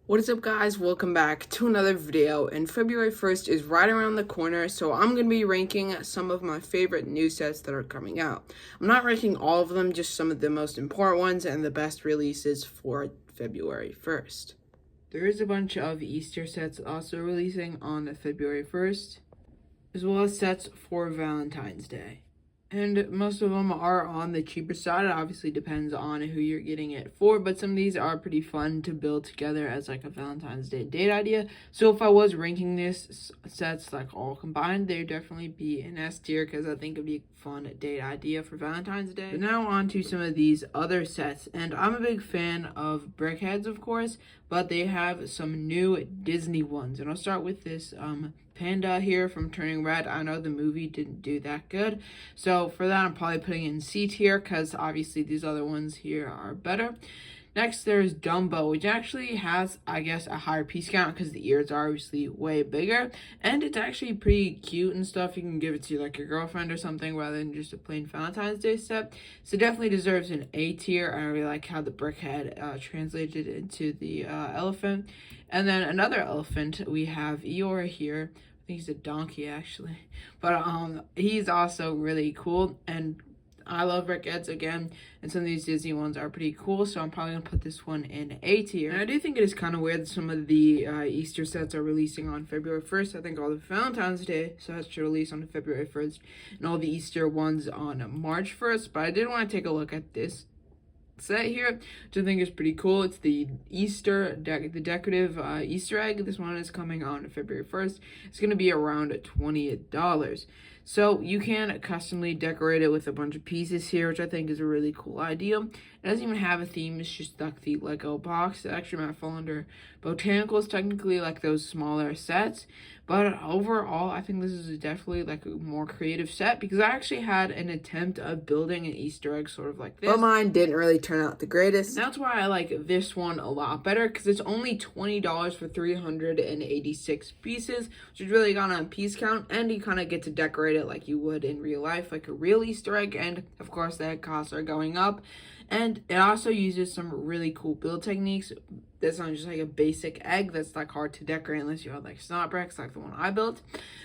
What is up, guys? Welcome back to another video, and February 1st is right around the corner, so I'm going to be ranking some of my favorite new sets that are coming out. I'm not ranking all of them, just some of the most important ones and the best releases for February 1st. There is a bunch of Easter sets also releasing on February 1st, as well as sets for Valentine's Day. And most of them are on the cheaper side. It obviously depends on who you're getting it for, but some of these are pretty fun to build together as like a Valentine's Day date idea. So if I was ranking this sets like all combined, they'd definitely be an S tier because I think it'd be a fun date idea for Valentine's Day. But now on to some of these other sets, and I'm a big fan of Brickheads, of course, but they have some new Disney ones, and I'll start with this panda here from Turning Red. I know the movie didn't do that good, so for that I'm probably putting in C tier because obviously these other ones here are better. Next, there's Dumbo, which actually has, I guess, a higher piece count because the ears are obviously way bigger, and it's actually pretty cute and stuff. You can give it to like your girlfriend or something rather than just a plain Valentine's Day set. So definitely deserves an A tier. I really like how the Brickhead translated into the elephant. And then another elephant, we have Eeyore here. I think he's a donkey actually, but he's also really cool, and I love Brickheads again, and some of these Disney ones are pretty cool, so I'm probably going to put this one in A tier. And I do think it is kind of weird that some of the Easter sets are releasing on February 1st. I think all the Valentine's Day sets should release on February 1st, and all the Easter ones on March 1st, but I did want to take a look at this set here, which I think is pretty cool. It's the the decorative Easter egg. This one is coming on February 1st. It's going to be around $20. So you can customly decorate it with a bunch of pieces here, which I think is a really cool idea. It doesn't even have a theme. It's just like the Lego box. It actually might fall under botanicals, technically, like those smaller sets. But overall, I think this is definitely like a more creative set because I actually had an attempt of building an Easter egg sort of like this. But mine didn't really turn out the greatest. And that's why I like this one a lot better because it's only $20 for 386 pieces, which is really gone on piece count, and you kind of get to decorate it like you would in real life, like a real Easter egg, and of course the egg costs are going up. And it also uses some really cool build techniques. That's not just like a basic egg that's like hard to decorate unless you have like snot bricks like the one I built.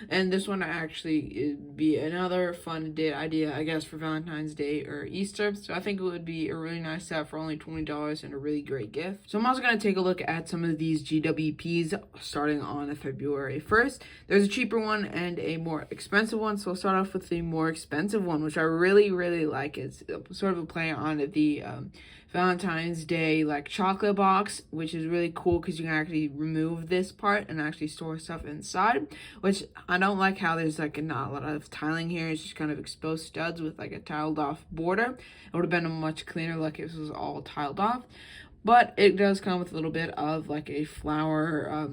And this one actually would be another fun date idea, I guess, for Valentine's Day or Easter. So I think it would be a really nice set for only $20 and a really great gift. So I'm also going to take a look at some of these GWPs starting on February 1st. There's a cheaper one and a more expensive one. So I'll start off with the more expensive one, which I really, really like. It's sort of a play on the Valentine's Day like chocolate box, which is really cool because you can actually remove this part and actually store stuff inside, which I don't like how there's like not a lot of tiling here. It's just kind of exposed studs with like a tiled off border. It would have been a much cleaner look if this was all tiled off, but it does come with a little bit of like a flower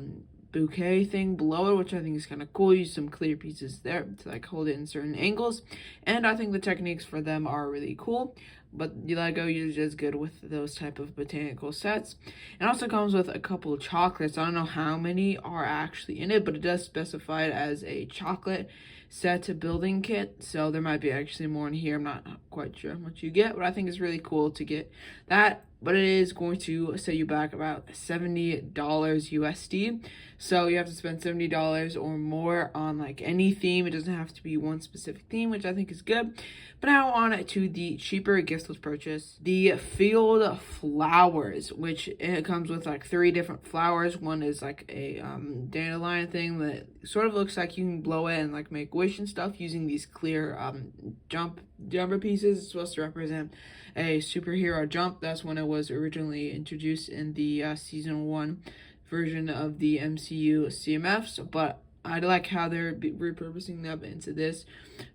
bouquet thing below it, which I think is kind of cool. Use some clear pieces there to like hold it in certain angles, and I think the techniques for them are really cool. But Lego usually is good with those type of botanical sets. It also comes with a couple of chocolates. I don't know how many are actually in it, but it does specify it as a chocolate set building kit. So there might be actually more in here. I'm not quite sure how much you get, but I think it's really cool to get that. But it is going to set you back about $70 USD. So you have to spend $70 or more on like any theme. It doesn't have to be one specific theme, which I think is good. But now on to the cheaper giftless purchase, the field flowers, which it comes with like 3 different flowers. One is like a dandelion thing that sort of looks like you can blow it and like make wish and stuff using these clear jumper pieces. It's supposed to represent a superhero jump. That's when it was originally introduced in the season 1 version of the MCU CMFs, but I like how they're repurposing them into this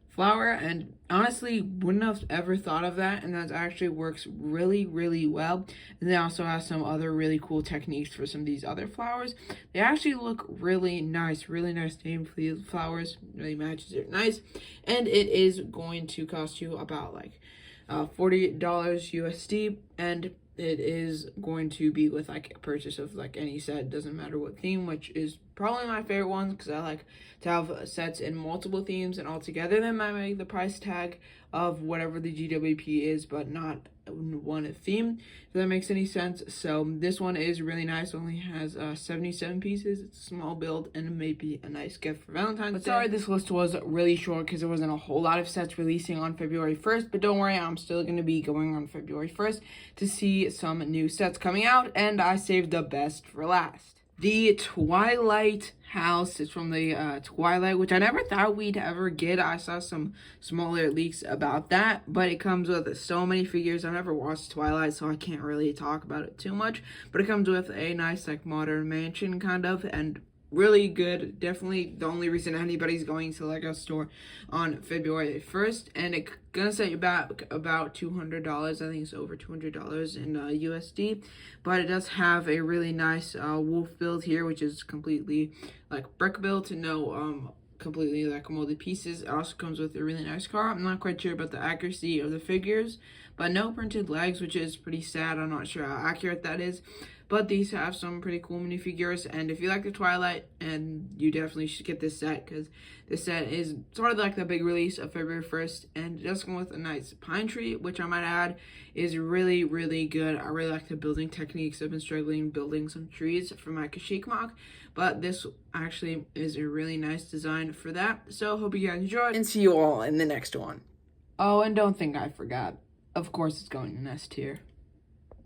flower, and honestly wouldn't have ever thought of that, and that actually works really, really well. And they also have some other really cool techniques for some of these other flowers. They actually look really nice name for these flowers. Really matches it nice, and it is going to cost you about like $40 USD, and it is going to be with like a purchase of like any set, doesn't matter what theme, which is probably my favorite ones because I like to have sets in multiple themes, and altogether that might make the price tag of whatever the GWP is, but not one theme, if that makes any sense. So this one is really nice. Only has 77 pieces. It's a small build and maybe a nice gift for Valentine's Day. Sorry, this list was really short because there wasn't a whole lot of sets releasing on February 1st, but don't worry, I'm still going to be going on February 1st to see some new sets coming out, and I saved the best for last. The Twilight house is from the Twilight, which I never thought we'd ever get. I saw some smaller leaks about that, but it comes with so many figures. I've never watched Twilight, so I can't really talk about it too much, but it comes with a nice, like, modern mansion, kind of, and really good. Definitely the only reason anybody's going to Lego store on February 1st, and it's gonna set you back about $200. I think it's over $200 in USD, but it does have a really nice wolf build here, which is completely like brick built, no completely like molded pieces. It also comes with a really nice car. I'm not quite sure about the accuracy of the figures, but no printed legs, which is pretty sad. I'm not sure how accurate that is, but these have some pretty cool minifigures, and if you like the Twilight, and you definitely should get this set, because this set is sort of like the big release of February 1st, and it does come with a nice pine tree, which I might add is really, really good. I really like the building techniques. I've been struggling building some trees for my Kashyyyk MOC, but this actually is a really nice design for that. So hope you guys enjoyed, and see you all in the next one. Oh, and don't think I forgot. Of course it's going in S tier.